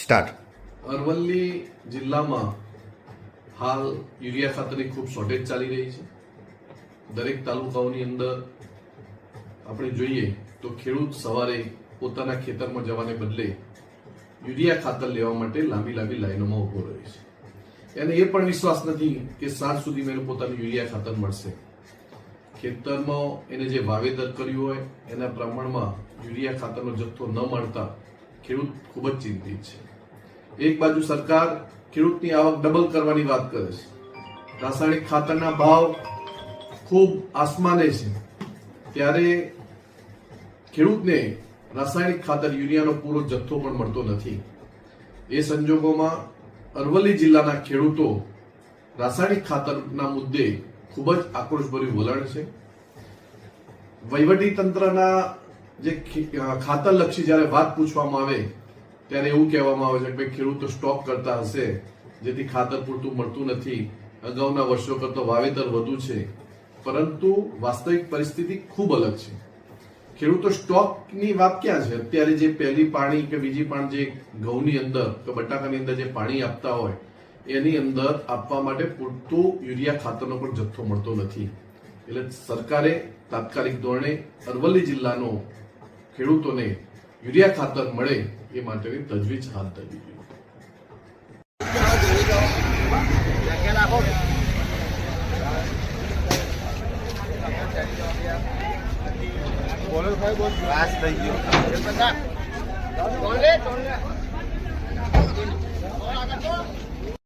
Start. Aravalli જિલ્લામાં હાલ urea ખાતરની ખૂબ શોર્ટેજ ચાલી રહી છે. દરેક તાલુકાઓની અંદર આપણે જોઈએ તો ખેડૂત સવારે પોતાના ખેતરમાં જવાને બદલે યુરિયા ખાતર લેવા માટે લાંબી લાંબી લાઈનોમાં ઉભો રહે છે. એને એ પણ વિશ્વાસ નથી કે સાંજ સુધીમાં એને પોતાનું યુરિયા ખાતર મળશે. ખેતરમાં એને જે વાવેતર કર્યું હોય એના પ્રમાણમાં યુરિયા ખાતરનો જથ્થો ન મળતા ખેડૂત ખૂબ જ ચિંતિત છે. એક બાજુ સરકાર ખેડૂતની આવક ડબલ કરવાની વાત કરે છે, રાસાયણિક ખાતરના ભાવ ખૂબ આસમાને છે, ત્યારે ખેડૂતને રાસાયણિક ખાતર યુરિયાનો પૂરો જથ્થો પણ મળતો નથી. એ સંજોગોમાં અરવલ્લી જિલ્લાના ખેડૂતો રાસાયણિક ખાતરના મુદ્દે ખૂબ જ આક્રોશભર્યું વલણ છે. વહીવટી તંત્રના જે ખાતરલક્ષી જ્યારે વાત પૂછવામાં આવે ત્યારે એવું કહેવામાં આવે છે કે ખેડૂતો સ્ટોક કરતા હશે જેથી ખાતર પૂરતું મળતું નથી, અગાઉના વર્ષો કરતાં વાવેતર વધુ છે, પરંતુ વાસ્તવિક પરિસ્થિતિ ખૂબ અલગ છે. ખેડૂતો સ્ટોકની વાત ક્યાં છે? અત્યારે જે પહેલી પાણી કે બીજી પાણી જે ઘઉંની અંદર કે બટાકાની અંદર જે પાણી આપતા હોય એની અંદર આપવા માટે પૂરતું યુરિયા ખાતરનો પણ જથ્થો મળતો નથી. એટલે સરકારે તાત્કાલિક ધોરણે અરવલ્લી જિલ્લાનો ખેડૂતોને યુરિયા ખાતર મળે એ માટેની તજવીજ હાથ ધરવી જોઈએ. બોલો